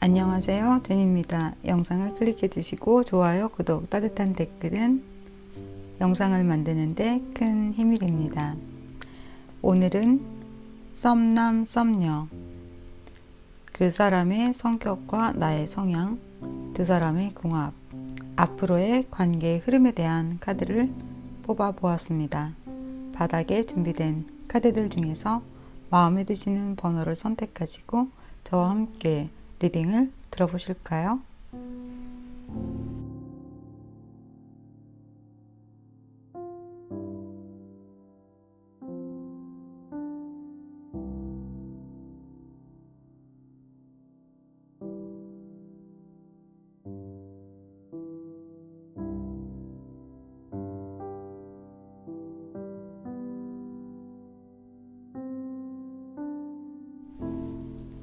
안녕하세요, 제니입니다. 영상을 클릭해 주시고 좋아요, 구독, 따뜻한 댓글은 영상을 만드는데 큰 힘이 됩니다. 오늘은 썸남 썸녀, 그 사람의 성격과 나의 성향, 두 사람의 궁합, 앞으로의 관계의 흐름에 대한 카드를 뽑아 보았습니다. 바닥에 준비된 카드들 중에서 마음에 드시는 번호를 선택하시고 저와 함께 리딩을 들어보실까요?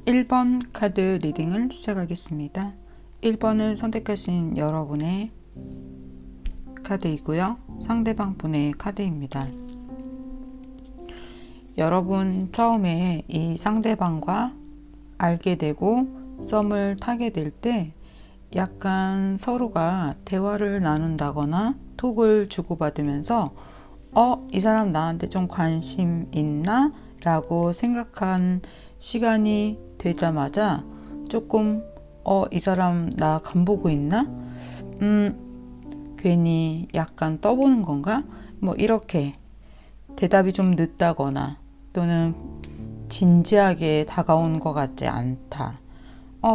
1번 카드 리딩을 시작하겠습니다. 1번을 선택하신 여러분의 카드이고요. 상대방 분의 카드입니다. 여러분 처음에 이 상대방과 알게 되고 썸을 타게 될 때 약간 서로가 대화를 나눈다거나 톡을 주고받으면서 이 사람 나한테 좀 관심 있나? 라고 생각한 시간이 되자마자 조금 이 사람 나 간보고 있나? 괜히 약간 떠보는 건가? 뭐 이렇게 대답이 좀 늦다거나 또는 진지하게 다가온 것 같지 않다.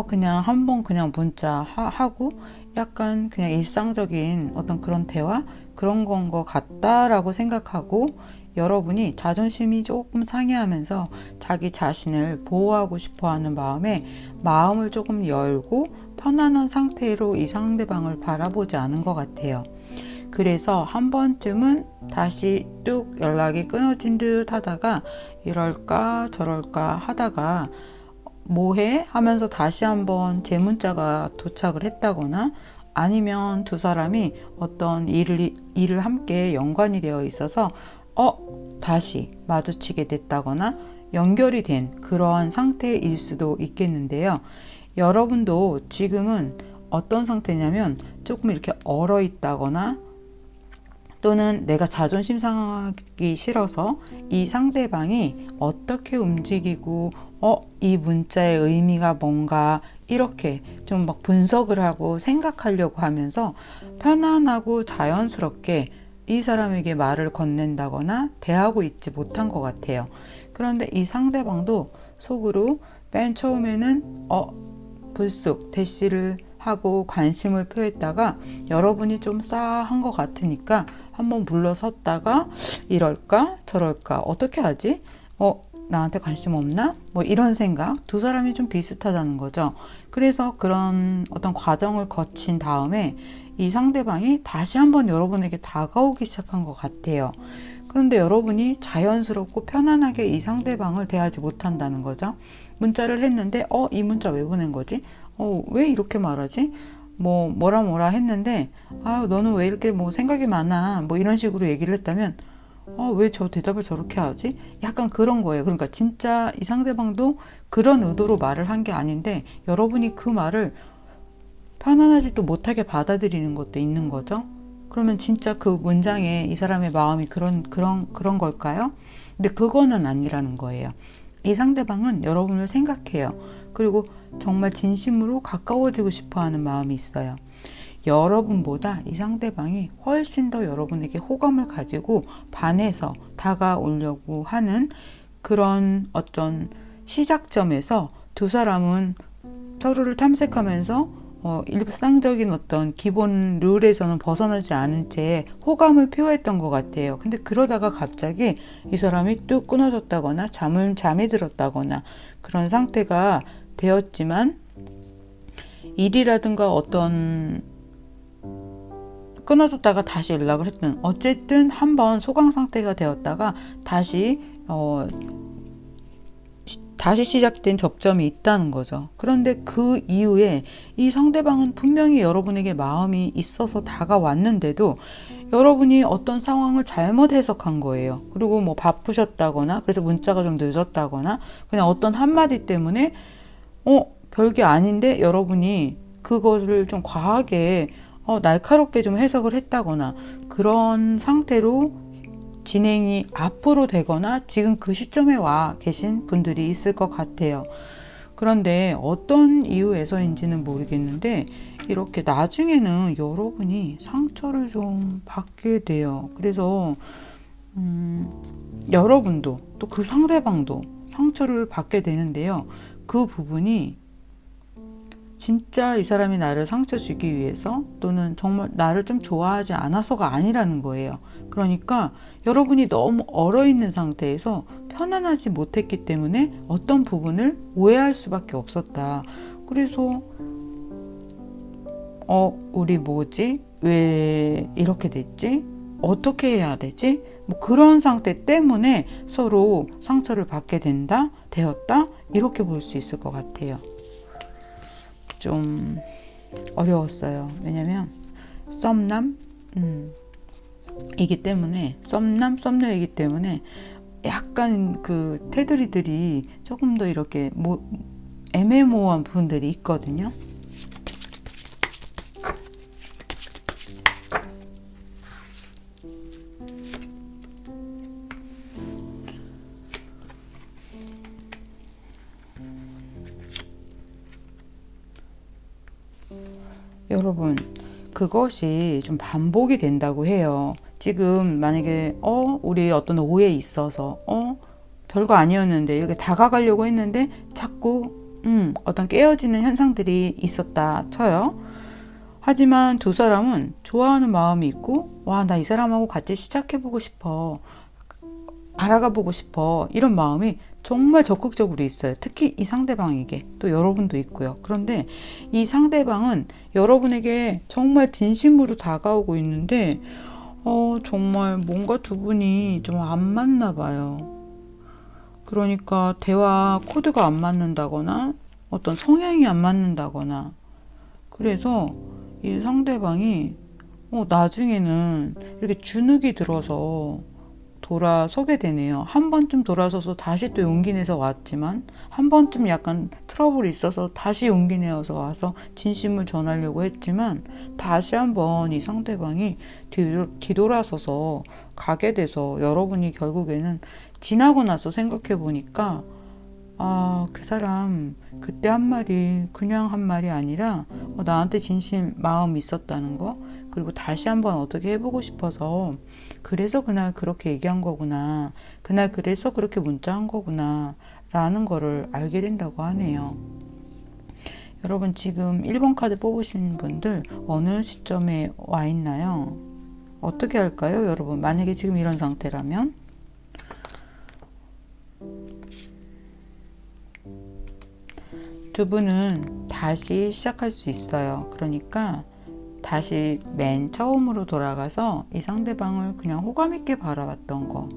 그냥 한번 그냥 문자 하고 약간 그냥 일상적인 어떤 그런 대화? 그런 건 것 같다라고 생각하고 여러분이 자존심이 조금 상해하면서 자기 자신을 보호하고 싶어 하는 마음에 마음을 조금 열고 편안한 상태로 이 상대방을 바라보지 않은 것 같아요. 그래서 한 번쯤은 다시 뚝 연락이 끊어진 듯 하다가 이럴까 저럴까 하다가 뭐해? 하면서 다시 한번 제 문자가 도착을 했다거나 아니면 두 사람이 어떤 일을 함께 연관이 되어 있어서 다시 마주치게 됐다거나 연결이 된 그러한 상태일 수도 있겠는데요. 여러분도 지금은 어떤 상태냐면 조금 이렇게 얼어 있다거나 또는 내가 자존심 상하기 싫어서 이 상대방이 어떻게 움직이고 이 문자의 의미가 뭔가 이렇게 좀 막 분석을 하고 생각하려고 하면서 편안하고 자연스럽게 이 사람에게 말을 건넨다거나 대하고 있지 못한 것 같아요. 그런데 이 상대방도 속으로 맨 처음에는 불쑥 대시를 하고 관심을 표했다가 여러분이 좀 싸한 것 같으니까 한번 물러섰다가 이럴까 저럴까 어떻게 하지? 나한테 관심 없나? 뭐 이런 생각, 두 사람이 좀 비슷하다는 거죠. 그래서 그런 어떤 과정을 거친 다음에 이 상대방이 다시 한번 여러분에게 다가오기 시작한 것 같아요. 그런데 여러분이 자연스럽고 편안하게 이 상대방을 대하지 못한다는 거죠. 문자를 했는데 이 문자 왜 보낸 거지? 왜 이렇게 말하지? 뭐라 했는데 너는 왜 이렇게 뭐 생각이 많아? 뭐 이런 식으로 얘기를 했다면 왜 저 대답을 저렇게 하지? 약간 그런 거예요. 그러니까 진짜 이 상대방도 그런 의도로 말을 한 게 아닌데 여러분이 그 말을 편안하지도 못하게 받아들이는 것도 있는 거죠. 그러면 진짜 그 문장에 이 사람의 마음이 그런 걸까요? 근데 그거는 아니라는 거예요. 이 상대방은 여러분을 생각해요. 그리고 정말 진심으로 가까워지고 싶어 하는 마음이 있어요. 여러분보다 이 상대방이 훨씬 더 여러분에게 호감을 가지고 반해서 다가오려고 하는 그런 어떤 시작점에서 두 사람은 서로를 탐색하면서 일상적인 어떤 기본 룰에서는 벗어나지 않은 채 호감을 표했던 것 같아요. 근데 그러다가 갑자기 이 사람이 뚝 끊어졌다거나 잠이 들었다거나 그런 상태가 되었지만 일이라든가 어떤 끊어졌다가 다시 연락을 했든 어쨌든 한번 소강 상태가 되었다가 다시 시작된 접점이 있다는 거죠. 그런데 그 이후에 이 상대방은 분명히 여러분에게 마음이 있어서 다가왔는데도 여러분이 어떤 상황을 잘못 해석한 거예요. 그리고 뭐 바쁘셨다거나 그래서 문자가 좀 늦었다거나 그냥 어떤 한마디 때문에 별게 아닌데 여러분이 그것을 좀 과하게 날카롭게 좀 해석을 했다거나 그런 상태로 진행이 앞으로 되거나 지금 그 시점에 와 계신 분들이 있을 것 같아요. 그런데 어떤 이유에서인지는 모르겠는데 이렇게 나중에는 여러분이 상처를 좀 받게 돼요. 그래서 여러분도 또 그 상대방도 상처를 받게 되는데요. 그 부분이 진짜 이 사람이 나를 상처 주기 위해서 또는 정말 나를 좀 좋아하지 않아서가 아니라는 거예요. 그러니까 여러분이 너무 얼어있는 상태에서 편안하지 못했기 때문에 어떤 부분을 오해할 수밖에 없었다. 그래서 우리 뭐지? 왜 이렇게 됐지? 어떻게 해야 되지? 뭐 그런 상태 때문에 서로 상처를 받게 되었다? 이렇게 볼 수 있을 것 같아요. 좀 어려웠어요. 왜냐면 썸남 이기 때문에 썸녀이기 때문에 약간 그 테두리들이 조금 더 이렇게 애매모호한 부분들이 있거든요. 여러분, 그것이 좀 반복이 된다고 해요. 지금 만약에 우리 어떤 오해에 있어서 별거 아니었는데 이렇게 다가가려고 했는데 자꾸 어떤 깨어지는 현상들이 있었다 쳐요. 하지만 두 사람은 좋아하는 마음이 있고 나 이 사람하고 같이 시작해보고 싶어, 알아가보고 싶어, 이런 마음이 정말 적극적으로 있어요. 특히 이 상대방에게, 또 여러분도 있고요. 그런데 이 상대방은 여러분에게 정말 진심으로 다가오고 있는데 정말 뭔가 두 분이 좀 안 맞나 봐요. 그러니까 대화 코드가 안 맞는다거나 어떤 성향이 안 맞는다거나, 그래서 이 상대방이 나중에는 이렇게 주눅이 들어서 돌아서게 되네요. 한 번쯤 돌아서서 다시 또 용기 내서 왔지만, 한 번쯤 약간 트러블이 있어서 다시 용기 내어서 와서 진심을 전하려고 했지만, 다시 한번 이 상대방이 뒤돌아서서 가게 돼서 여러분이 결국에는 지나고 나서 생각해 보니까 그 사람 그때 한 말이 그냥 한 말이 아니라 나한테 진심 마음이 있었다는 거, 그리고 다시 한번 어떻게 해보고 싶어서 그래서 그날 그렇게 얘기한 거구나, 그날 그래서 그렇게 문자한 거구나 라는 거를 알게 된다고 하네요. 여러분, 지금 1번 카드 뽑으신 분들 어느 시점에 와 있나요? 어떻게 할까요, 여러분? 만약에 지금 이런 상태라면 두 분은 다시 시작할 수 있어요. 그러니까 다시 맨 처음으로 돌아가서 이 상대방을 그냥 호감 있게 바라봤던 거,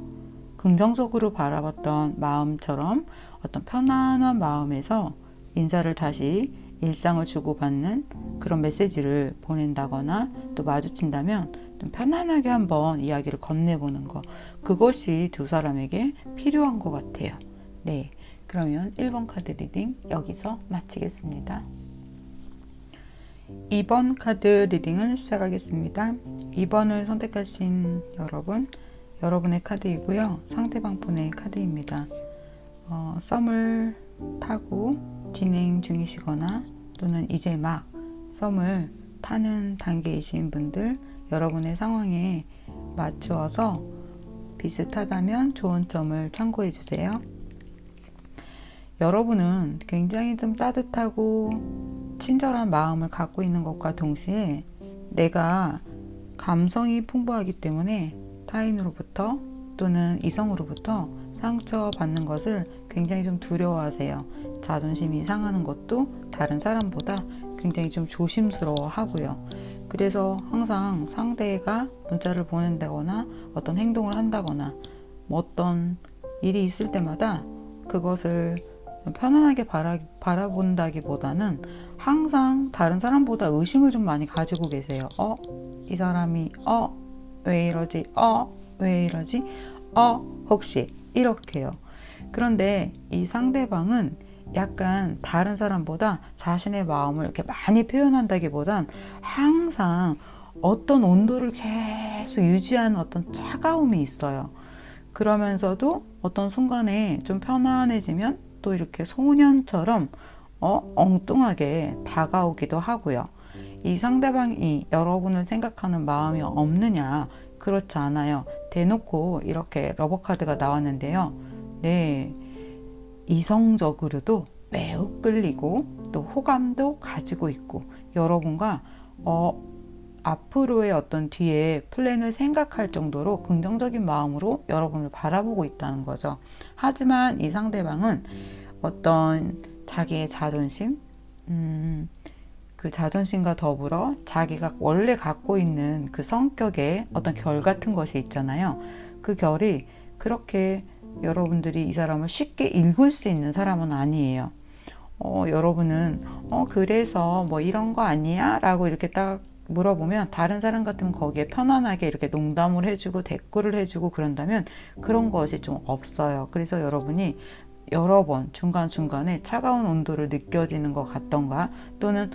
긍정적으로 바라봤던 마음처럼 어떤 편안한 마음에서 인사를 다시 일상을 주고받는 그런 메시지를 보낸다거나, 또 마주친다면 좀 편안하게 한번 이야기를 건네보는 거, 그것이 두 사람에게 필요한 것 같아요. 네, 그러면 1번 카드 리딩 여기서 마치겠습니다. 2번 카드 리딩을 시작하겠습니다. 2번을 선택하신 여러분, 여러분의 카드이고요. 상대방 분의 카드입니다. 썸을 타고 진행 중이시거나 또는 이제 막 썸을 타는 단계이신 분들, 여러분의 상황에 맞추어서 비슷하다면 좋은 점을 참고해 주세요. 여러분은 굉장히 좀 따뜻하고 친절한 마음을 갖고 있는 것과 동시에 내가 감성이 풍부하기 때문에 타인으로부터 또는 이성으로부터 상처받는 것을 굉장히 좀 두려워하세요. 자존심이 상하는 것도 다른 사람보다 굉장히 좀 조심스러워 하고요. 그래서 항상 상대가 문자를 보낸다거나 어떤 행동을 한다거나 어떤 일이 있을 때마다 그것을 편안하게 바라본다기보다는 항상 다른 사람보다 의심을 좀 많이 가지고 계세요. 이 사람이 왜 이러지? 왜 이러지? 혹시 이렇게요. 그런데 이 상대방은 약간 다른 사람보다 자신의 마음을 이렇게 많이 표현한다기보단 항상 어떤 온도를 계속 유지하는 어떤 차가움이 있어요. 그러면서도 어떤 순간에 좀 편안해지면 또 이렇게 소년처럼 엉뚱하게 다가오기도 하고요. 이 상대방이 여러분을 생각하는 마음이 없느냐? 그렇지 않아요. 대놓고 이렇게 러버카드가 나왔는데요. 네, 이성적으로도 매우 끌리고 또 호감도 가지고 있고 여러분과 앞으로의 어떤 뒤에 플랜을 생각할 정도로 긍정적인 마음으로 여러분을 바라보고 있다는 거죠. 하지만 이 상대방은 어떤 자기의 자존심, 그 자존심과 더불어 자기가 원래 갖고 있는 그 성격의 어떤 결 같은 것이 있잖아요. 그 결이 그렇게 여러분들이 이 사람을 쉽게 읽을 수 있는 사람은 아니에요. 여러분은 그래서 뭐 이런 거 아니야? 라고 이렇게 딱 물어보면 다른 사람 같으면 거기에 편안하게 이렇게 농담을 해주고 댓글을 해주고 그런다면 그런 것이 좀 없어요. 그래서 여러분이 여러 번 중간중간에 차가운 온도를 느껴지는 것 같던가 또는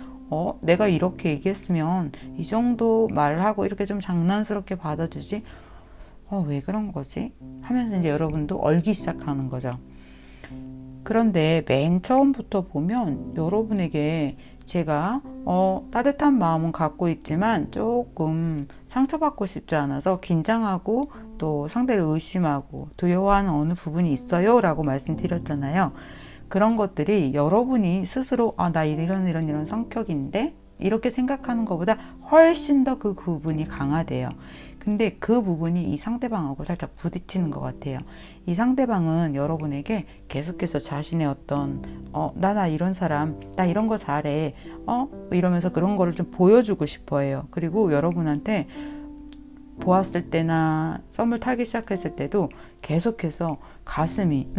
내가 이렇게 얘기했으면 이 정도 말을 하고 이렇게 좀 장난스럽게 받아주지 왜 그런 거지? 하면서 이제 여러분도 얼기 시작하는 거죠. 그런데 맨 처음부터 보면 여러분에게 제가 따뜻한 마음은 갖고 있지만 조금 상처받고 싶지 않아서 긴장하고 또 상대를 의심하고 두려워하는 어느 부분이 있어요 라고 말씀드렸잖아요. 그런 것들이 여러분이 스스로 나 이런 성격인데 이렇게 생각하는 것보다 훨씬 더 그 부분이 강하대요. 근데 그 부분이 이 상대방하고 살짝 부딪히는 것 같아요. 이 상대방은 여러분에게 계속해서 자신의 어떤 나 이런 사람, 나 이런 거 잘해 이러면서 그런 거를 좀 보여주고 싶어 해요. 그리고 여러분한테 보았을 때나 썸을 타기 시작했을 때도 계속해서 가슴이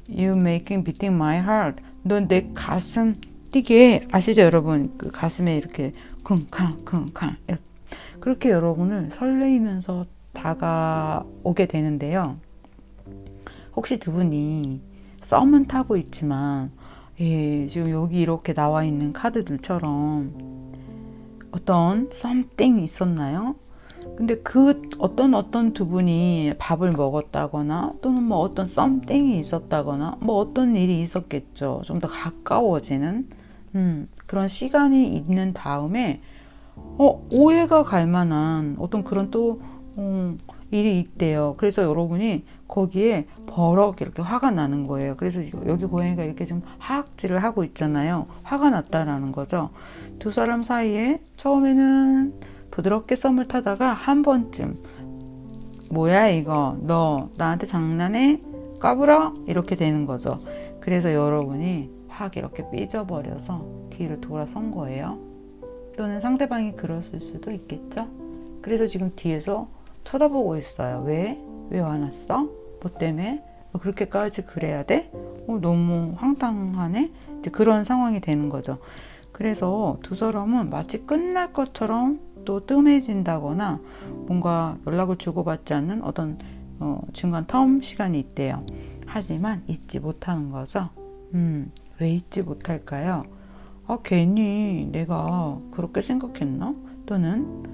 You making beating my heart. 넌 내 가슴 뛰게 아시죠 여러분? 그 가슴에 이렇게 쿵쾅 이렇게. 그렇게 여러분을 설레이면서 다가오게 되는데요. 혹시 두 분이 썸은 타고 있지만 지금 여기 이렇게 나와 있는 카드들처럼 어떤 썸띵이 있었나요? 근데 그 어떤 두 분이 밥을 먹었다거나 또는 뭐 어떤 썸띵이 있었다거나 뭐 어떤 일이 있었겠죠. 좀 더 가까워지는 그런 시간이 있는 다음에 오해가 갈 만한 어떤 그런 또 일이 있대요. 그래서 여러분이 거기에 버럭 이렇게 화가 나는 거예요. 그래서 여기 고양이가 이렇게 좀 하악질을 하고 있잖아요. 화가 났다라는 거죠. 두 사람 사이에 처음에는 부드럽게 썸을 타다가 한 번쯤 뭐야 이거 너 나한테 장난해? 까불어? 이렇게 되는 거죠. 그래서 여러분이 확 이렇게 삐져버려서 뒤를 돌아선 거예요. 또는 상대방이 그랬을 수도 있겠죠. 그래서 지금 뒤에서 쳐다보고 있어요. 왜 화났어? 뭐 때문에? 그렇게까지 그래야 돼? 너무 황당하네? 그런 상황이 되는 거죠. 그래서 두 사람은 마치 끝날 것처럼 또 뜸해진다거나 뭔가 연락을 주고받지 않는 어떤 중간 텀 시간이 있대요. 하지만 잊지 못하는 거죠. 왜 잊지 못할까요? 괜히 내가 그렇게 생각했나? 또는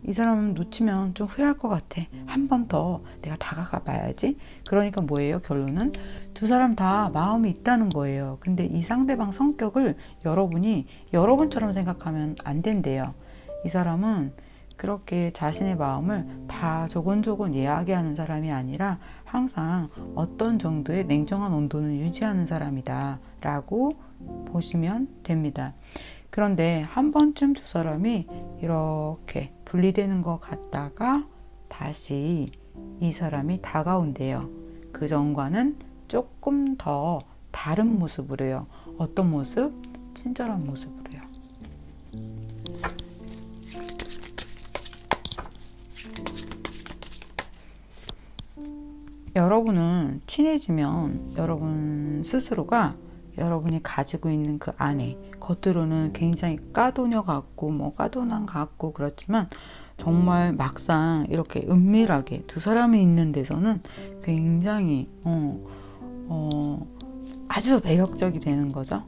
이 사람 놓치면 좀 후회할 것 같아. 한 번 더 내가 다가가 봐야지. 그러니까 뭐예요? 결론은 두 사람 다 마음이 있다는 거예요. 근데 이 상대방 성격을 여러분이 여러분처럼 생각하면 안 된대요. 이 사람은 그렇게 자신의 마음을 다 조곤조곤 이야기하는 사람이 아니라 항상 어떤 정도의 냉정한 온도는 유지하는 사람이다 라고 보시면 됩니다. 그런데 한 번쯤 두 사람이 이렇게 분리되는 것 같다가 다시 이 사람이 다가온대요. 그 전과는 조금 더 다른 모습으로요. 어떤 모습? 친절한 모습으로요. 여러분은 친해지면 여러분 스스로가 여러분이 가지고 있는 그 안에 겉으로는 굉장히 까도녀 같고 뭐 까도남 같고 그렇지만 정말 막상 이렇게 은밀하게 두 사람이 있는 데서는 굉장히 아주 매력적이 되는 거죠.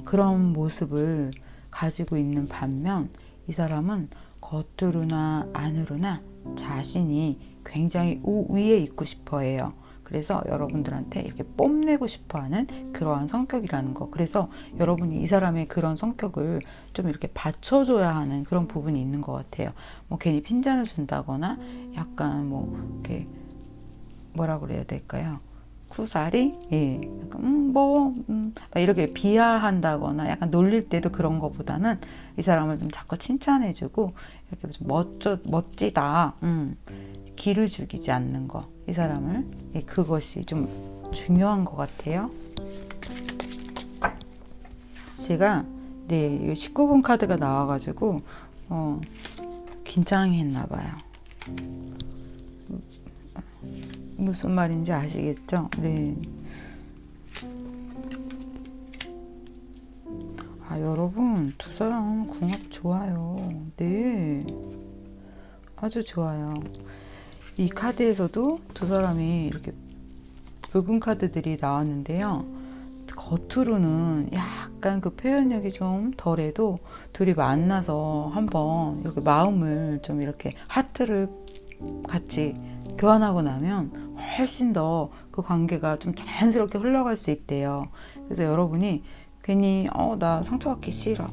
그런 모습을 가지고 있는 반면 이 사람은 겉으로나 안으로나 자신이 굉장히 우위에 있고 싶어 해요. 그래서 여러분들한테 이렇게 뽐내고 싶어 하는 그러한 성격이라는 거. 그래서 여러분이 이 사람의 그런 성격을 좀 이렇게 받쳐줘야 하는 그런 부분이 있는 것 같아요. 뭐 괜히 핀잔을 준다거나 약간 뭐 이렇게 뭐라 그래야 될까요? 쿠사리? 예. 약간, 막 이렇게 비하한다거나 약간 놀릴 때도 그런 것보다는 이 사람을 좀 자꾸 칭찬해주고 이렇게 좀 멋지다. 기를 죽이지 않는 거. 이 사람을. 예, 그것이 좀 중요한 것 같아요. 제가, 네, 19금 카드가 나와가지고, 긴장했나 봐요. 무슨 말인지 아시겠죠? 네. 여러분, 두 사람 궁합 좋아요. 네. 아주 좋아요. 이 카드에서도 두 사람이 이렇게 붉은 카드들이 나왔는데요. 겉으로는 약간 그 표현력이 좀 덜해도 둘이 만나서 한번 이렇게 마음을 좀 이렇게 하트를 같이 교환하고 나면 훨씬 더 그 관계가 좀 자연스럽게 흘러갈 수 있대요. 그래서 여러분이 괜히 나 상처받기 싫어.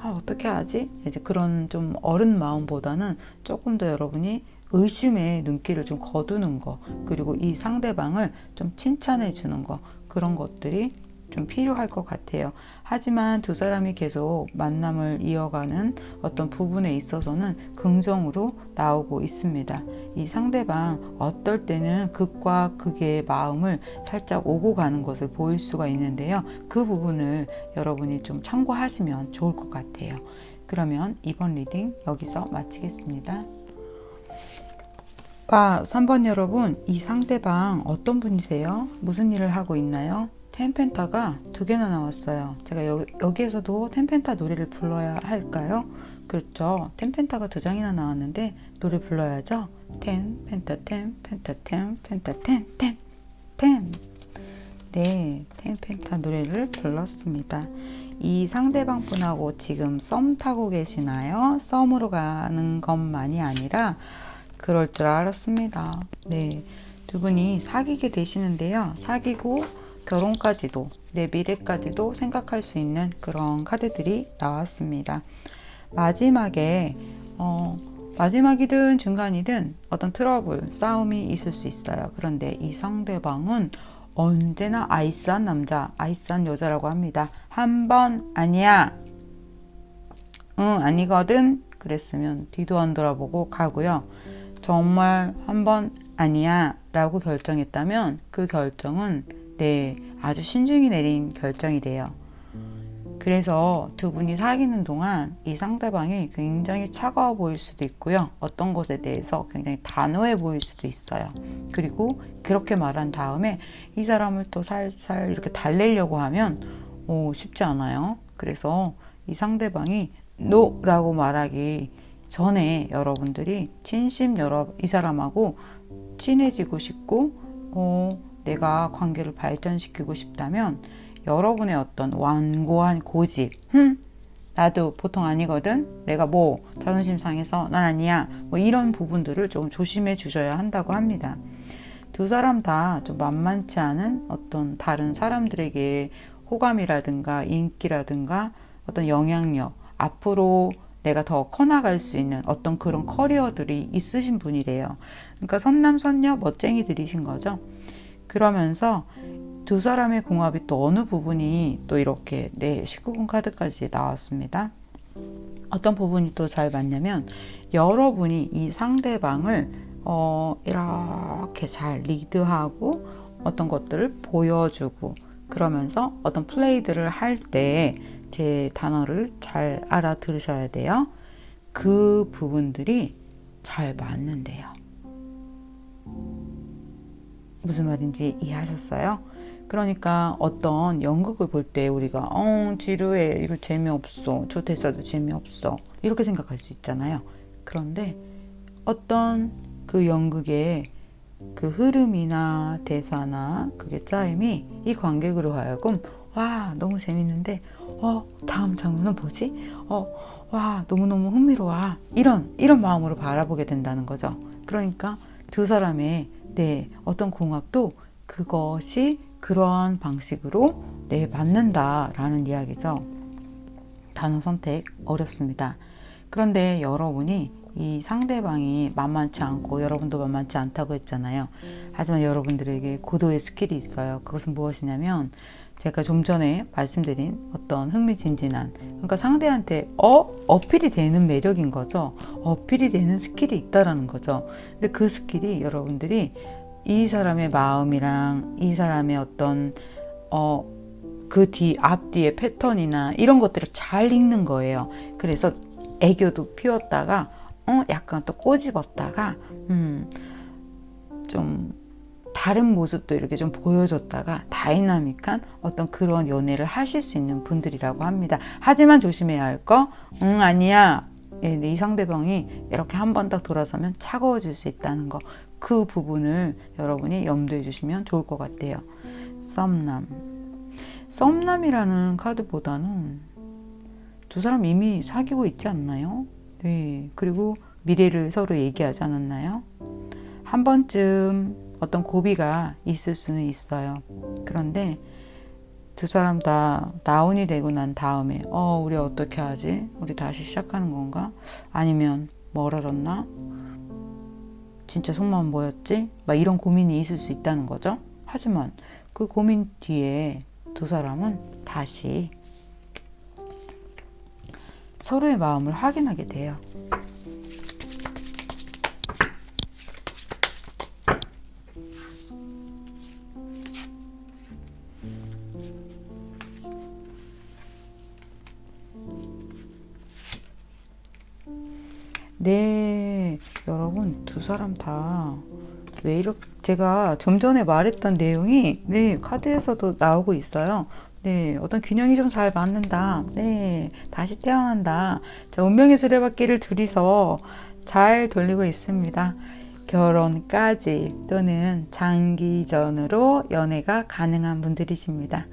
어떻게 하지? 이제 그런 좀 어른 마음보다는 조금 더 여러분이 의심의 눈길을 좀 거두는 거, 그리고 이 상대방을 좀 칭찬해 주는 거, 그런 것들이 좀 필요할 것 같아요. 하지만 두 사람이 계속 만남을 이어가는 어떤 부분에 있어서는 긍정으로 나오고 있습니다. 이 상대방 어떨 때는 극과 극의 마음을 살짝 오고 가는 것을 보일 수가 있는데요. 그 부분을 여러분이 좀 참고하시면 좋을 것 같아요. 그러면 이번 리딩 여기서 마치겠습니다. 3번 여러분, 이 상대방 어떤 분이세요? 무슨 일을 하고 있나요? 텐펜타가 2개나 나왔어요. 제가 여기에서도 텐펜타 노래를 불러야 할까요? 그렇죠. 텐펜타가 2장이나 나왔는데 노래 불러야죠. 텐펜타 텐펜타 텐펜타 텐. 네, 텐펜타 노래를 불렀습니다. 이 상대방 분하고 지금 썸 타고 계시나요? 썸으로 가는 것만이 아니라 그럴 줄 알았습니다. 네, 두 분이 사귀게 되시는데요. 사귀고 결혼까지도, 내 미래까지도 생각할 수 있는 그런 카드들이 나왔습니다. 마지막이든 중간이든 어떤 트러블, 싸움이 있을 수 있어요. 그런데 이 상대방은 언제나 아이스한 남자, 아이스한 여자라고 합니다. 한 번 아니야. 아니거든. 그랬으면 뒤도 안 돌아보고 가고요. 정말 한 번 아니야 라고 결정했다면 그 결정은 아주 신중히 내린 결정이래요. 그래서 두 분이 사귀는 동안 이 상대방이 굉장히 차가워 보일 수도 있고요. 어떤 것에 대해서 굉장히 단호해 보일 수도 있어요. 그리고 그렇게 말한 다음에 이 사람을 또 살살 이렇게 달래려고 하면 쉽지 않아요. 그래서 이 상대방이 NO라고 말하기 전에 여러분들이 진심 이 사람하고 친해지고 싶고 내가 관계를 발전시키고 싶다면 여러분의 어떤 완고한 고집, 나도 보통 아니거든, 내가 자존심 상해서 난 아니야, 이런 부분들을 좀 조심해 주셔야 한다고 합니다. 두 사람 다 좀 만만치 않은 어떤 다른 사람들에게 호감이라든가 인기라든가 어떤 영향력, 앞으로 내가 더 커나갈 수 있는 어떤 그런 커리어들이 있으신 분이래요. 그러니까 선남선녀 멋쟁이들이신 거죠. 그러면서 두 사람의 궁합이 또 어느 부분이 또 이렇게 19금 카드까지 나왔습니다. 어떤 부분이 또 잘 맞냐면 여러분이 이 상대방을 이렇게 잘 리드하고 어떤 것들을 보여주고 그러면서 어떤 플레이들을 할 때 제 단어를 잘 알아들으셔야 돼요. 그 부분들이 잘 맞는데요. 무슨 말인지 이해하셨어요? 그러니까 어떤 연극을 볼 때 우리가 지루해, 이거 재미없어, 저 대사도 재미없어, 이렇게 생각할 수 있잖아요. 그런데 어떤 그 연극의 그 흐름이나 대사나 그게 짜임이 이 관객으로 하여금 와 너무 재밌는데 다음 장면은 뭐지? 와 너무너무 흥미로워 이런 마음으로 바라보게 된다는 거죠. 그러니까 두 사람의 어떤 궁합도 그것이 그러한 방식으로 맞는다라는 이야기죠. 단어 선택 어렵습니다. 그런데 여러분이 이 상대방이 만만치 않고 여러분도 만만치 않다고 했잖아요. 하지만 여러분들에게 고도의 스킬이 있어요. 그것은 무엇이냐면 제가 좀 전에 말씀드린 어떤 흥미진진한, 그러니까 상대한테 어필이 되는 매력인 거죠. 어필이 되는 스킬이 있다라는 거죠. 근데 그 스킬이 여러분들이 이 사람의 마음이랑 이 사람의 어떤 그 앞뒤의 패턴이나 이런 것들을 잘 읽는 거예요. 그래서 애교도 피웠다가 약간 또 꼬집었다가 좀 다른 모습도 이렇게 좀 보여줬다가 다이나믹한 어떤 그런 연애를 하실 수 있는 분들이라고 합니다. 하지만 조심해야 할 거, 아니야. 이 상대방이 이렇게 한 번 딱 돌아서면 차가워질 수 있다는 거. 그 부분을 여러분이 염두해 주시면 좋을 것 같아요. 썸남이라는 카드보다는 두 사람 이미 사귀고 있지 않나요? 네. 그리고 미래를 서로 얘기하지 않았나요? 한 번쯤 어떤 고비가 있을 수는 있어요. 그런데 두 사람 다 다운이 되고 난 다음에 우리 어떻게 하지? 우리 다시 시작하는 건가? 아니면 멀어졌나? 진짜 속마음 뭐였지? 막 이런 고민이 있을 수 있다는 거죠. 하지만 그 고민 뒤에 두 사람은 다시 서로의 마음을 확인하게 돼요. 네, 여러분 두 사람 다 왜 이렇게 제가 좀 전에 말했던 내용이 카드에서도 나오고 있어요. 어떤 균형이 좀 잘 맞는다. 다시 태어난다. 자, 운명의 수레바퀴를 둘이서 잘 돌리고 있습니다. 결혼까지 또는 장기전으로 연애가 가능한 분들이십니다.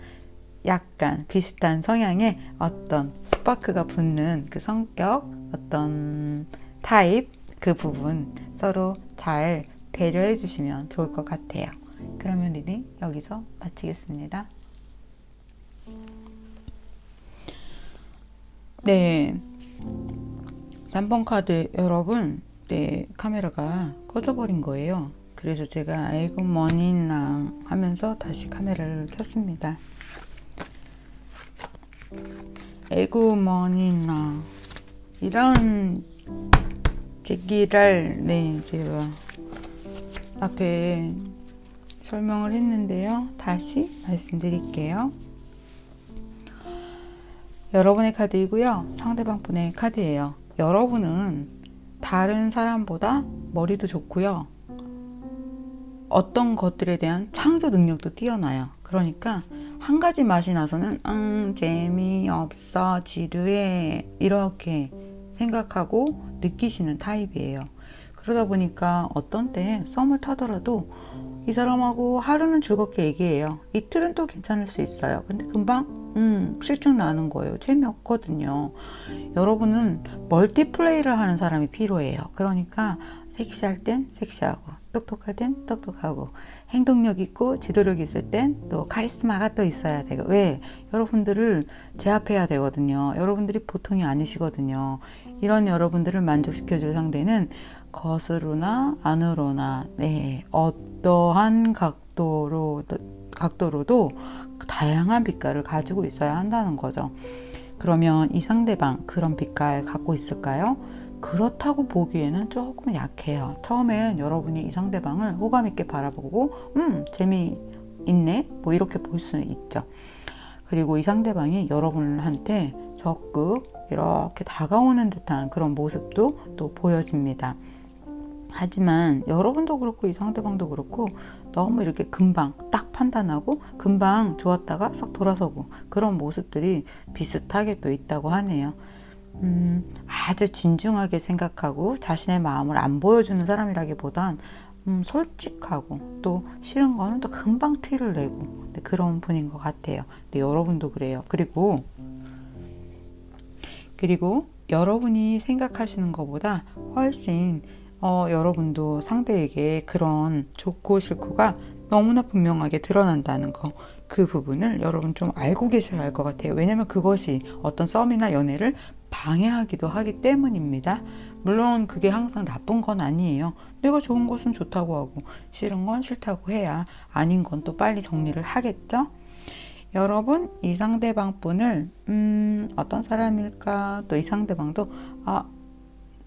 약간 비슷한 성향의 어떤 스파크가 붙는 그 성격, 어떤 타입, 그 부분 서로 잘 배려해 주시면 좋을 것 같아요. 그러면 리딩 여기서 마치겠습니다. 네, 3번 카드 여러분, 카메라가 꺼져버린 거예요. 그래서 제가 아이고 뭐니 나 하면서 다시 카메라를 켰습니다. 아이고 뭐니 나 이런 제기를 제가 앞에 설명을 했는데요. 다시 말씀드릴게요. 여러분의 카드이고요. 상대방 분의 카드예요. 여러분은 다른 사람보다 머리도 좋고요. 어떤 것들에 대한 창조 능력도 뛰어나요. 그러니까 한 가지 맛이 나서는 재미없어, 지루해 이렇게 생각하고 느끼시는 타입이에요. 그러다 보니까 어떤 때 썸을 타더라도 이 사람하고 하루는 즐겁게 얘기해요. 이틀은 또 괜찮을 수 있어요. 근데 금방 실증 나는 거예요. 재미없거든요. 여러분은 멀티플레이를 하는 사람이 필요해요. 그러니까 섹시할 땐 섹시하고 똑똑할 땐 똑똑하고 행동력 있고 지도력 있을 땐 또 카리스마가 또 있어야 되고 왜? 여러분들을 제압해야 되거든요. 여러분들이 보통이 아니시거든요. 이런 여러분들을 만족시켜줄 상대는 겉으로나 안으로나 어떠한 각도로도 다양한 빛깔을 가지고 있어야 한다는 거죠. 그러면 이 상대방 그런 빛깔 갖고 있을까요? 그렇다고 보기에는 조금 약해요. 처음엔 여러분이 이 상대방을 호감 있게 바라보고 재미있네 뭐 이렇게 볼 수는 있죠. 그리고 이 상대방이 여러분한테 적극 이렇게 다가오는 듯한 그런 모습도 또 보여집니다. 하지만 여러분도 그렇고 이 상대방도 그렇고 너무 이렇게 금방 딱 판단하고 금방 좋았다가 싹 돌아서고 그런 모습들이 비슷하게 또 있다고 하네요. 아주 진중하게 생각하고 자신의 마음을 안 보여주는 사람이라기보단 솔직하고 또 싫은 거는 또 금방 티를 내고 그런 분인 것 같아요. 근데 여러분도 그래요. 그리고 여러분이 생각하시는 것보다 훨씬 여러분도 상대에게 그런 좋고 싫고가 너무나 분명하게 드러난다는 거, 그 부분을 여러분 좀 알고 계셔야 할 것 같아요. 왜냐면 그것이 어떤 썸이나 연애를 방해하기도 하기 때문입니다. 물론 그게 항상 나쁜 건 아니에요. 내가 좋은 것은 좋다고 하고 싫은 건 싫다고 해야 아닌 건 또 빨리 정리를 하겠죠? 여러분, 이 상대방 분을 어떤 사람일까? 또 이 상대방도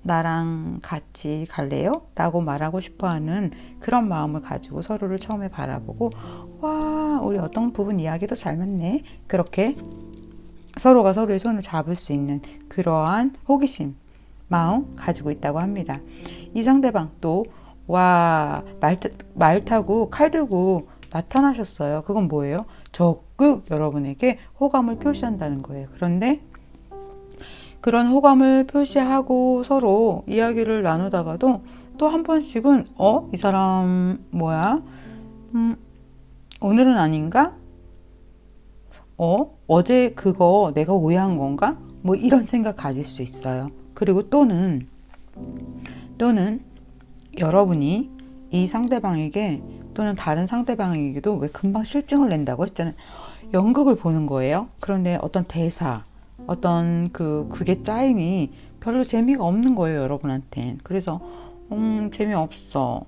나랑 같이 갈래요? 라고 말하고 싶어하는 그런 마음을 가지고 서로를 처음에 바라보고 와, 우리 어떤 부분 이야기도 잘 맞네. 그렇게 서로가 서로의 손을 잡을 수 있는 그러한 호기심, 마음 가지고 있다고 합니다. 이 상대방 또 와, 말 타고 칼 들고 나타나셨어요. 그건 뭐예요? 적극 여러분에게 호감을 표시한다는 거예요. 그런데 그런 호감을 표시하고 서로 이야기를 나누다가도 또 한 번씩은 이 사람 뭐야? 오늘은 아닌가? 어제 그거 내가 오해한 건가? 뭐 이런 생각 가질 수 있어요. 그리고 또는 여러분이 이 상대방에게 또는 다른 상대방에게도 왜 금방 실증을 낸다고 했잖아요. 연극을 보는 거예요. 그런데 어떤 대사, 어떤 그게 짜임이 별로 재미가 없는 거예요, 여러분한텐. 그래서 재미없어.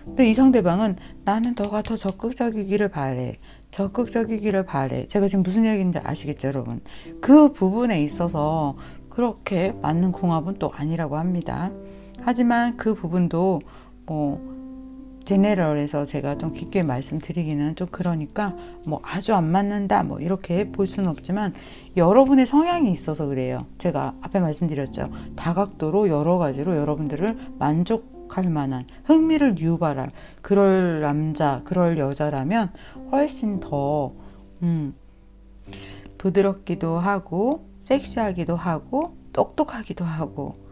근데 이 상대방은 나는 너가 더 적극적이기를 바래. 제가 지금 무슨 얘기인지 아시겠죠, 여러분? 그 부분에 있어서 그렇게 맞는 궁합은 또 아니라고 합니다. 하지만 그 부분도 제네럴에서 제가 좀 깊게 말씀드리기는 좀 그러니까 아주 안 맞는다 이렇게 볼 수는 없지만 여러분의 성향이 있어서 그래요. 제가 앞에 말씀드렸죠. 다각도로 여러 가지로 여러분들을 만족할 만한 흥미를 유발할 그럴 남자, 그럴 여자라면 훨씬 더 부드럽기도 하고 섹시하기도 하고 똑똑하기도 하고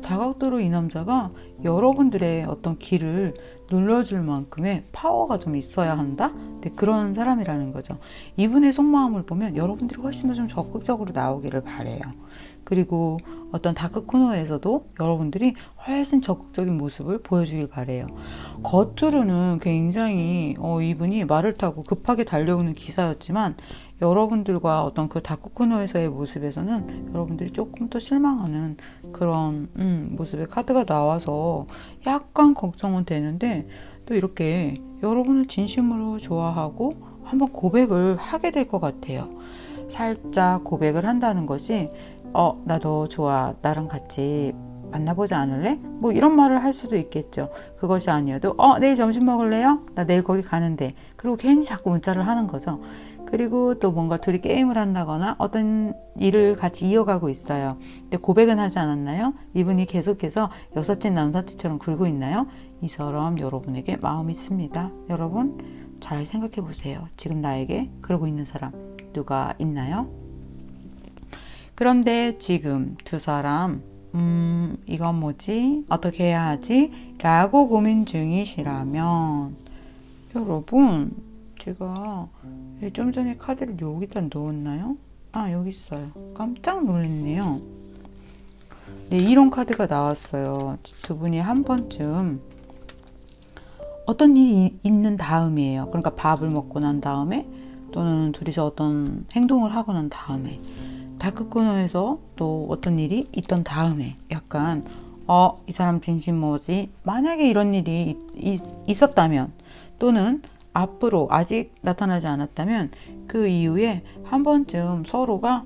다각도로 이 남자가 여러분들의 어떤 길을 눌러줄 만큼의 파워가 좀 있어야 한다? 네, 그런 사람이라는 거죠. 이분의 속마음을 보면 여러분들이 훨씬 더 좀 적극적으로 나오기를 바래요. 그리고 어떤 다크 코너에서도 여러분들이 훨씬 적극적인 모습을 보여주길 바래요. 겉으로는 굉장히 이분이 말을 타고 급하게 달려오는 기사였지만 여러분들과 어떤 그 다크 코너에서의 모습에서는 여러분들이 조금 더 실망하는 그런 모습의 카드가 나와서 약간 걱정은 되는데 또 이렇게 여러분을 진심으로 좋아하고 한번 고백을 하게 될 것 같아요. 살짝 고백을 한다는 것이 나 너 좋아. 나랑 같이 만나보지 않을래? 뭐 이런 말을 할 수도 있겠죠. 그것이 아니어도 내일 점심 먹을래요? 나 내일 거기 가는데. 그리고 괜히 자꾸 문자를 하는 거죠. 그리고 또 뭔가 둘이 게임을 한다거나 어떤 일을 같이 이어가고 있어요. 근데 고백은 하지 않았나요? 이분이 계속해서 여사친 남사친처럼 굴고 있나요? 이 사람 여러분에게 마음이 있습니다. 여러분 잘 생각해 보세요. 지금 나에게 그러고 있는 사람 누가 있나요? 그런데 지금 두 사람 이건 뭐지? 어떻게 해야 하지? 라고 고민 중이시라면 여러분 제가 좀 전에 카드를 여기다 넣었나요? 여기 있어요. 깜짝 놀랐네요. 네, 이런 카드가 나왔어요. 두 분이 한 번쯤 어떤 일이 있는 다음이에요. 그러니까 밥을 먹고 난 다음에 또는 둘이서 어떤 행동을 하고 난 다음에 다크코너에서 또 어떤 일이 있던 다음에 약간 이 사람 진심 뭐지? 만약에 이런 일이 있었다면 또는 앞으로 아직 나타나지 않았다면 그 이후에 한 번쯤 서로가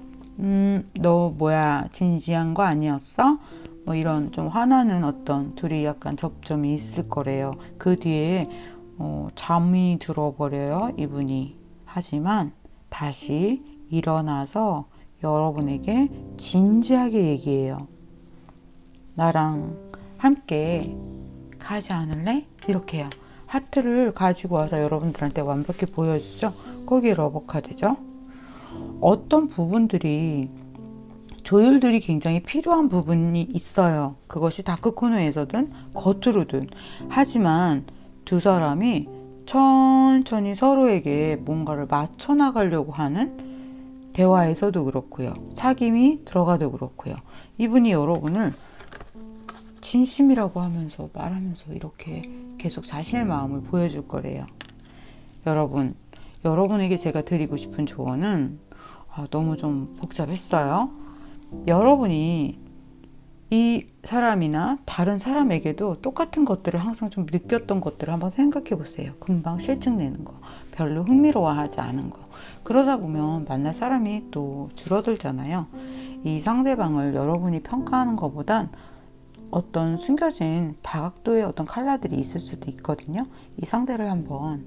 너 뭐야 진지한 거 아니었어? 뭐 이런 좀 화나는 어떤 둘이 약간 접점이 있을 거래요. 그 뒤에 잠이 들어버려요 이분이. 하지만 다시 일어나서 여러분에게 진지하게 얘기해요. 나랑 함께 가지 않을래? 이렇게 해요. 하트를 가지고 와서 여러분들한테 완벽히 보여주죠. 거기에 러버 카드죠. 어떤 부분들이 조율들이 굉장히 필요한 부분이 있어요. 그것이 다크 코너에서든 겉으로든. 하지만 두 사람이 천천히 서로에게 뭔가를 맞춰 나가려고 하는 대화에서도 그렇고요. 사귐이 들어가도 그렇고요. 이분이 여러분을 진심이라고 하면서 말하면서 이렇게 계속 자신의 마음을 보여줄 거래요. 여러분에게 제가 드리고 싶은 조언은 너무 좀 복잡했어요. 여러분이 이 사람이나 다른 사람에게도 똑같은 것들을 항상 좀 느꼈던 것들을 한번 생각해 보세요. 금방 실증내는 거, 별로 흥미로워하지 않은 거. 그러다 보면 만날 사람이 또 줄어들잖아요. 이 상대방을 여러분이 평가하는 것보단 어떤 숨겨진 다각도의 어떤 칼라들이 있을 수도 있거든요. 이 상대를 한번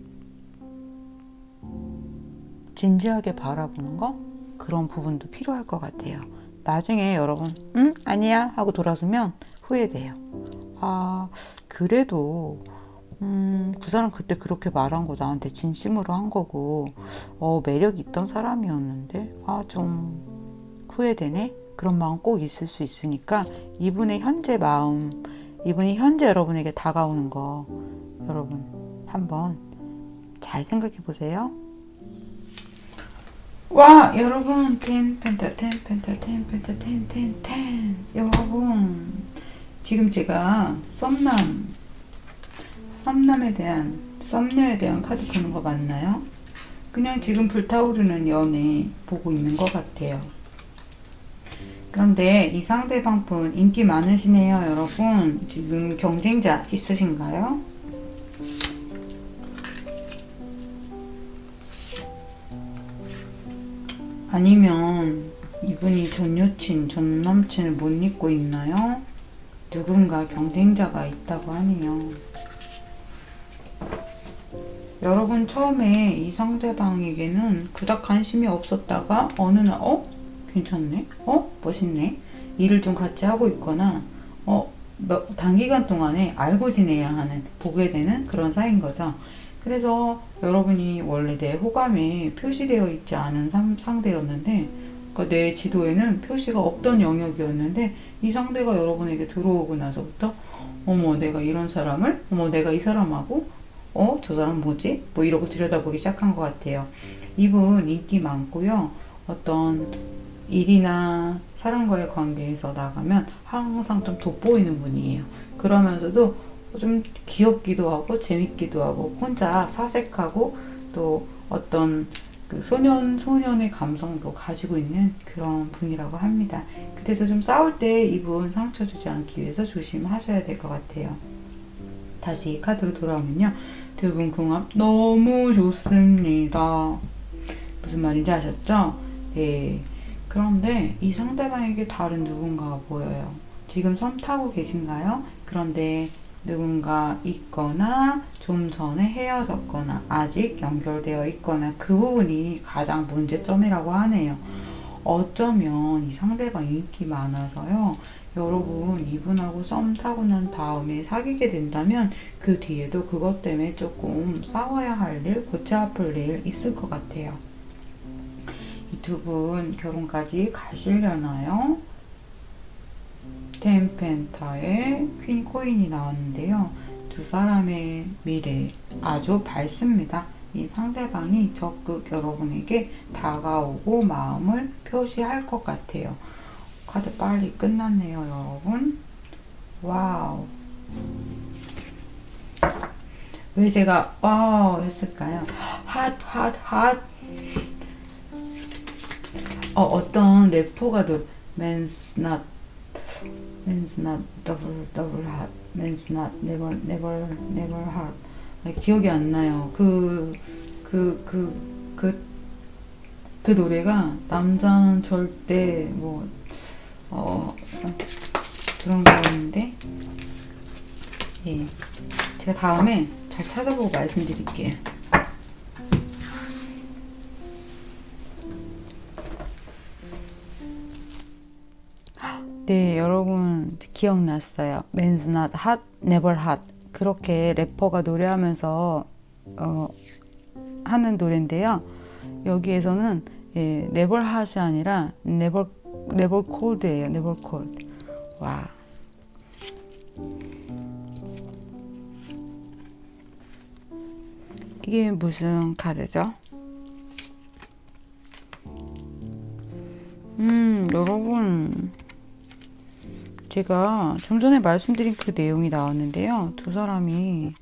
진지하게 바라보는 거, 그런 부분도 필요할 것 같아요. 나중에 여러분 아니야 하고 돌아서면 후회돼요. 그래도 그 사람 그때 그렇게 말한 거 나한테 진심으로 한 거고 매력 있던 사람이었는데 좀 후회되네. 그런 마음 꼭 있을 수 있으니까 이분의 현재 마음, 이분이 현재 여러분에게 다가오는 거 여러분 한번 잘 생각해 보세요. 와 여러분 10 펜타 10 펜타 10 펜타 10 10 10 여러분 지금 제가 썸남에 대한 썸녀에 대한 카드 보는 거 맞나요? 그냥 지금 불타오르는 연애 보고 있는 것 같아요. 그런데 이 상대방 분 인기 많으시네요. 여러분 지금 경쟁자 있으신가요? 아니면 이분이 전 여친, 전 남친을 못 잊고 있나요? 누군가 경쟁자가 있다고 하네요. 여러분 처음에 이 상대방에게는 그닥 관심이 없었다가 어느 날 괜찮네? 멋있네? 일을 좀 같이 하고 있거나 단기간 동안에 알고 지내야 하는, 보게 되는 그런 사이인 거죠. 그래서 여러분이 원래 내 호감에 표시되어 있지 않은 상대였는데, 그러니까 내 지도에는 표시가 없던 영역이었는데 이 상대가 여러분에게 들어오고 나서부터 내가 이런 사람을, 내가 이 사람하고 저 사람 뭐지? 뭐 이러고 들여다보기 시작한 것 같아요. 이분 인기 많고요. 어떤 일이나 사람과의 관계에서 나가면 항상 좀 돋보이는 분이에요. 그러면서도 좀 귀엽기도 하고 재밌기도 하고 혼자 사색하고 또 어떤 그 소년의 감성도 가지고 있는 그런 분이라고 합니다. 그래서 좀 싸울 때 이분 상처 주지 않기 위해서 조심하셔야 될 것 같아요. 다시 이 카드로 돌아오면요. 두 분 궁합 너무 좋습니다. 무슨 말인지 아셨죠? 네. 그런데 이 상대방에게 다른 누군가가 보여요. 지금 썸 타고 계신가요? 그런데 누군가 있거나 좀 전에 헤어졌거나 아직 연결되어 있거나 그 부분이 가장 문제점이라고 하네요. 어쩌면 이 상대방 인기 많아서요. 여러분 이분하고 썸 타고 난 다음에 사귀게 된다면 그 뒤에도 그것 때문에 조금 싸워야 할 일, 골치 아플 일 있을 것 같아요. 이 두 분 결혼까지 가시려나요? 템펜타의 퀸 코인이 나왔는데요. 두 사람의 미래 아주 밝습니다. 이 상대방이 적극 여러분에게 다가오고 마음을 표시할 것 같아요. 카드 빨리 끝났네요, 여러분. 와우. 왜 제가 와우 했을까요? 핫. 어떤 래퍼가 Men's not double hot. Men's not never hot. 기억이 안 나요. 그 노래가 남자는 절대 그런 거였는데, 예. 제가 다음에 잘 찾아보고 말씀드릴게요. 네, 여러분 기억났어요. Men's not hot, never hot. 그렇게 래퍼가 노래하면서 하는 노래인데요. 여기에서는 never hot이 아니라 never never cold예요. never cold. 와. 이게 무슨 카드죠? 여러분, 제가 좀 전에 말씀드린 그 내용이 나왔는데요. 두 사람이,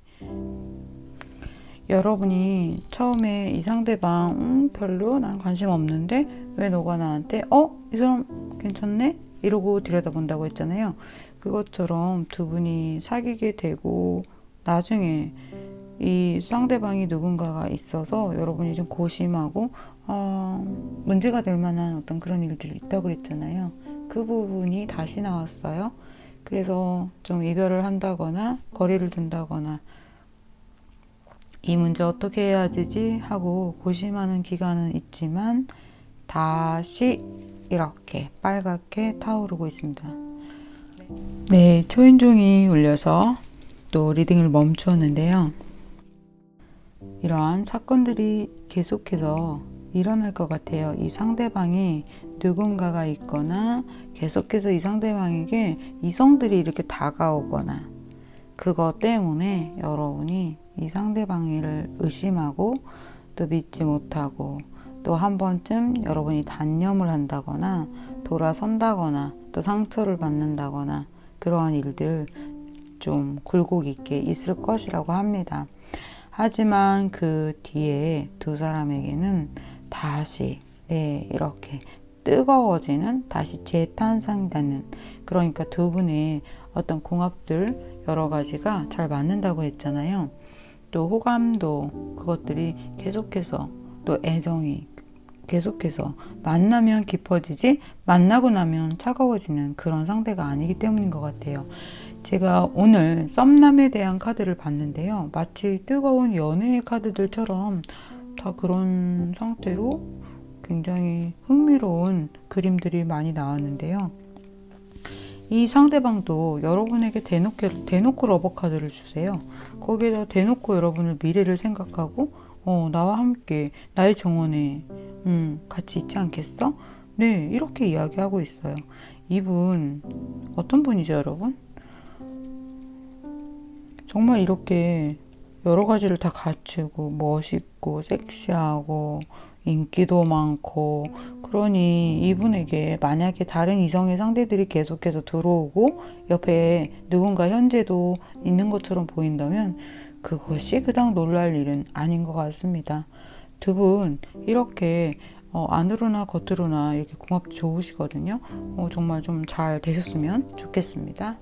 여러분이 처음에 이 상대방 별로 난 관심 없는데 왜 너가 나한테 이 사람 괜찮네? 이러고 들여다본다고 했잖아요. 그것처럼 두 분이 사귀게 되고 나중에 이 상대방이 누군가가 있어서 여러분이 좀 고심하고 문제가 될 만한 어떤 그런 일들이 있다고 그랬잖아요. 그 부분이 다시 나왔어요. 그래서 좀 이별을 한다거나 거리를 둔다거나 이 문제 어떻게 해야 되지 하고 고심하는 기간은 있지만 다시 이렇게 빨갛게 타오르고 있습니다. 네, 초인종이 울려서 또 리딩을 멈추었는데요. 이러한 사건들이 계속해서 일어날 것 같아요. 이 상대방이 누군가가 있거나 계속해서 이 상대방에게 이성들이 이렇게 다가오거나 그것 때문에 여러분이 이 상대방을 의심하고 또 믿지 못하고 또 한 번쯤 여러분이 단념을 한다거나 돌아선다거나 또 상처를 받는다거나 그러한 일들 좀 굴곡 있게 있을 것이라고 합니다. 하지만 그 뒤에 두 사람에게는 다시 이렇게 뜨거워지는 다시 재탄생되는 그러니까 두 분의 어떤 궁합들 여러 가지가 잘 맞는다고 했잖아요. 또 호감도 그것들이 계속해서 또 애정이 계속해서 만나면 깊어지지 만나고 나면 차가워지는 그런 상태가 아니기 때문인 것 같아요. 제가 오늘 썸남에 대한 카드를 봤는데요. 마치 뜨거운 연애의 카드들처럼 다 그런 상태로 굉장히 흥미로운 그림들이 많이 나왔는데요. 이 상대방도 여러분에게 대놓고 러버 카드를 주세요. 거기에다 대놓고 여러분의 미래를 생각하고 나와 함께 나의 정원에 같이 있지 않겠어? 네, 이렇게 이야기하고 있어요. 이분 어떤 분이죠, 여러분? 정말 이렇게 여러 가지를 다 갖추고 멋있고 섹시하고 인기도 많고 그러니 이분에게 만약에 다른 이성의 상대들이 계속해서 들어오고 옆에 누군가 현재도 있는 것처럼 보인다면 그것이 그닥 놀랄 일은 아닌 것 같습니다. 두 분 이렇게 안으로나 겉으로나 이렇게 궁합 좋으시거든요. 정말 좀 잘 되셨으면 좋겠습니다.